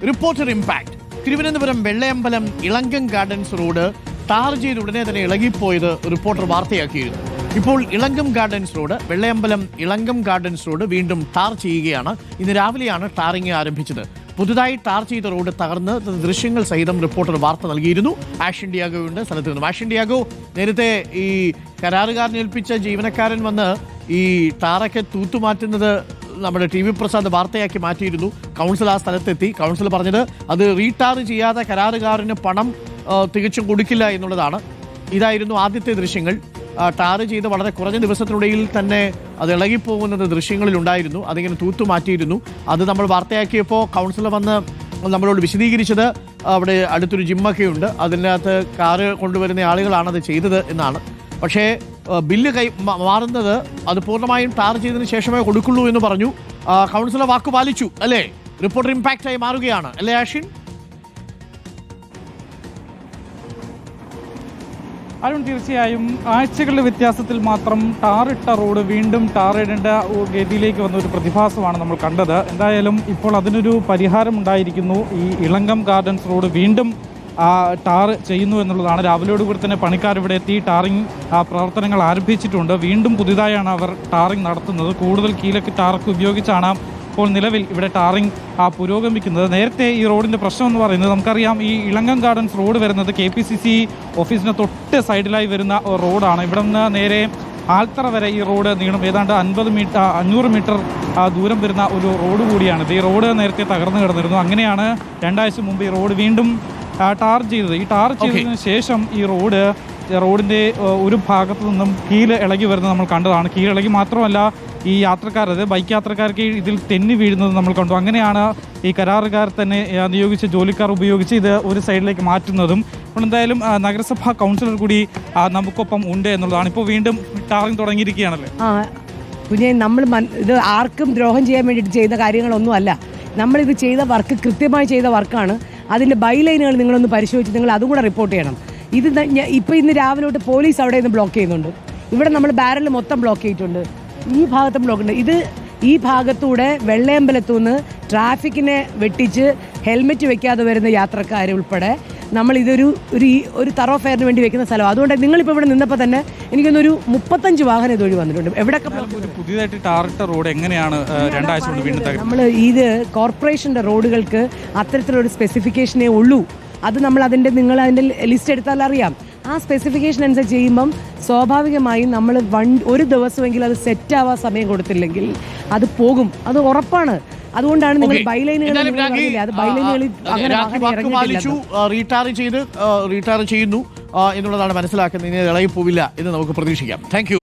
Reporter impact. Thiruvananthapuram Vellayambalam Elankom gardens road tar ചെയ്ത് ഉടനെ തന്നെ ഇളകിപ്പോയത് റിപ്പോർട്ടർ വാർത്തയാക്കിയിരുന്നു. ഇപ്പോൾ Elankom gardens road, Vellayambalam Elankom gardens road വീണ്ടും ടാർ ചെയ്യുകയാണ്. ഇന്ന് രാവിലെയാണ് ടാറിങ് ആരംഭിച്ചത്. പുതുതായി ടാർ ചെയ്ത റോഡ് തകർന്ന് ദൃശ്യങ്ങൾ സഹിതം റിപ്പോർട്ടർ വാർത്ത നൽകിയിരുന്നു. ആഷൻ ഡിയാഗോയുണ്ട് സ്ഥലത്ത് നിന്നും. ആഷൻ ഡിയാഗോ, നേരത്തെ ഈ കരാറുകാരനെ ഏൽപ്പിച്ച ജീവനക്കാരൻ വന്ന് ഈ ടാറൊക്കെ തൂത്തുമാറ്റുന്നത് നമ്മുടെ ടി വി പ്രസാദ് വാർത്തയാക്കി മാറ്റിയിരുന്നു. കൗൺസിൽ ആ സ്ഥലത്തെത്തി. കൗൺസിൽ പറഞ്ഞത് അത് റീടാർ ചെയ്യാതെ കരാറുകാരന് പണം തികച്ചും കൊടുക്കില്ല എന്നുള്ളതാണ്. ഇതായിരുന്നു ആദ്യത്തെ ദൃശ്യങ്ങൾ. ടാർ ചെയ്ത് വളരെ കുറഞ്ഞ ദിവസത്തിനുള്ളിൽ തന്നെ അത് ഇളകിപ്പോകുന്നത് ദൃശ്യങ്ങളിലുണ്ടായിരുന്നു. അതിങ്ങനെ തൂത്തുമാറ്റിയിരുന്നു. അത് നമ്മൾ വാർത്തയാക്കിയപ്പോൾ കൗൺസിലർ വന്ന് നമ്മളോട് വിശദീകരിച്ചത് അവിടെ അടുത്തൊരു ജിമ്മൊക്കെ ഉണ്ട്, അതിനകത്ത് കാറ് കൊണ്ടുവരുന്ന ആളുകളാണത് ചെയ്തത് എന്നാണ്. പക്ഷേ ബില്ല് മാറുന്നത് അത് പൂർണ്ണമായും ടാർ ചെയ്തതിന് ശേഷമേ കൊടുക്കുള്ളൂ എന്ന് പറഞ്ഞു. കൗൺസിലർ വാക്ക് പാലിച്ചു അല്ലേ? റിപ്പോർട്ടർ ഇമ്പാക്റ്റായി മാറുകയാണ് അല്ലേ ആഷിൻ? അരുൺ, തീർച്ചയായും ആഴ്ചകളുടെ വ്യത്യാസത്തിൽ മാത്രം ടാറിട്ട റോഡ് വീണ്ടും ടാറിടേണ്ട ഗതിയിലേക്ക് വന്ന ഒരു പ്രതിഭാസമാണ് നമ്മൾ കണ്ടത്. എന്തായാലും ഇപ്പോൾ അതിനൊരു പരിഹാരം ഉണ്ടായിരിക്കുന്നു. ഈ ഇളങ്കം ഗാർഡൻസ് റോഡ് വീണ്ടും ടാർ ചെയ്യുന്നു എന്നുള്ളതാണ്. രാവിലെയോടുകൂടി തന്നെ പണിക്കാർ ഇവിടെ എത്തി ടാറിങ് പ്രവർത്തനങ്ങൾ ആരംഭിച്ചിട്ടുണ്ട്. വീണ്ടും പുതിയതായാണ് അവർ ടാറിങ് നടത്തുന്നത്. കൂടുതൽ കീലൊക്കെ ടാറൊക്കെ ഉപയോഗിച്ചാണ് ഇപ്പോൾ നിലവിൽ ഇവിടെ ടാറിങ് പുരോഗമിക്കുന്നത്. നേരത്തെ ഈ റോഡിൻ്റെ പ്രശ്നം എന്ന് പറയുന്നത് നമുക്കറിയാം, ഈ ഇളങ്കം ഗാർഡൻസ് റോഡ് വരുന്നത് KPCC ഓഫീസിന് തൊട്ട് സൈഡിലായി വരുന്ന റോഡാണ്. ഇവിടെ നിന്ന് നേരെ ആൽത്തറ വരെ ഈ റോഡ് നീളം ഏതാണ്ട് 500 മീറ്റർ ദൂരം വരുന്ന ഒരു റോഡ് കൂടിയാണിത്. ഈ റോഡ് നേരത്തെ തകർന്നു കിടന്നിരുന്നു. അങ്ങനെയാണ് 2 ആഴ്ച മുമ്പ് ഈ റോഡ് വീണ്ടും ടാർ ചെയ്തത്. ഈ ടാർ ചെയ്തതിന് ശേഷം ഈ റോഡിൻ്റെ ഒരു ഭാഗത്തു നിന്നും കീല് ഇളകി വരുന്നത് നമ്മൾ കണ്ടതാണ്. കീലിളകി മാത്രമല്ല, ഈ ബൈക്ക് യാത്രക്കാർക്ക് ഇതിൽ തെന്നി വീഴുന്നത് നമ്മൾ കണ്ടു. അങ്ങനെയാണ് ഈ കരാറുകാർ തന്നെ നിയോഗിച്ച ജോലിക്കാർ ഉപയോഗിച്ച് ഇത് ഒരു സൈഡിലേക്ക് മാറ്റുന്നതും. അപ്പോൾ എന്തായാലും നഗരസഭാ കൗൺസിലർ കൂടി നമുക്കൊപ്പം ഉണ്ട് എന്നുള്ളതാണ്. ഇപ്പോൾ വീണ്ടും ടാറിങ് തുടങ്ങിയിരിക്കുകയാണല്ലേ? കുഞ്ഞെ, നമ്മൾ ഇത് ആർക്കും ദ്രോഹം ചെയ്യാൻ വേണ്ടിയിട്ട് ചെയ്ത കാര്യങ്ങളൊന്നും അല്ല. നമ്മളിത് ചെയ്ത വർക്ക് കൃത്യമായി ചെയ്ത വർക്കാണ്. അതിൻ്റെ ബൈലൈനുകൾ നിങ്ങളൊന്ന് പരിശോധിച്ച് നിങ്ങൾ അതും കൂടെ റിപ്പോർട്ട് ചെയ്യണം. ഇത് ഇപ്പോൾ ഇന്ന് രാവിലെ തൊട്ട് പോലീസ് അവിടെ നിന്ന് ബ്ലോക്ക് ചെയ്യുന്നുണ്ട്. ഇവിടെ നമ്മൾ ബാരൽ മൊത്തം ബ്ലോക്ക് ചെയ്തിട്ടുണ്ട്. ഈ ഭാഗത്തും ബ്ലോക്ക് ഉണ്ട്. ഈ ഭാഗത്തൂടെ വെള്ളയമ്പലത്തുനിന്ന് ട്രാഫിക്കിനെ വെട്ടിച്ച് ഹെൽമെറ്റ് വെക്കാതെ വരുന്ന യാത്രക്കാർ ഉൾപ്പെടെ നമ്മൾ ഒരു തറോഫെയറിന് വേണ്ടി വെക്കുന്ന സ്ഥലം. അതുകൊണ്ട് നിങ്ങളിപ്പോൾ ഇവിടെ നിന്നപ്പോൾ തന്നെ എനിക്കൊന്നൊരു 35 വാഹനം ഇതുവഴി വന്നിട്ടുണ്ട്. എവിടെയൊക്കെ പുതിയതായിട്ട് ടാറിട്ട റോഡ് എങ്ങനെയാണ് 2 ആഴ്ച കൊണ്ട് വീണ്ടും നമ്മൾ ഇത് കോർപ്പറേഷൻ്റെ റോഡുകൾക്ക് അത്തരത്തിലൊരു സ്പെസിഫിക്കേഷനേ ഉള്ളൂ. അത് നിങ്ങൾ അതിൻ്റെ ലിസ്റ്റ് എടുത്താൽ അറിയാം. ആ സ്പെസിഫിക്കേഷൻ അനുസരിച്ച് ചെയ്യുമ്പം സ്വാഭാവികമായും നമ്മൾ ഒരു ദിവസമെങ്കിലും അത് സെറ്റ് ആവാൻ സമയം കൊടുത്തില്ലെങ്കിൽ അത് പോകും. അത് ഉറപ്പാണ്. അതുകൊണ്ടാണ് നിങ്ങൾ റീടാർ ചെയ്യുന്നു എന്നുള്ളതാണ് മനസ്സിലാക്കുന്നത്. ഇനി ഇളകി പോവില്ല എന്ന് നമുക്ക് പ്രതീക്ഷിക്കാം. Thank you.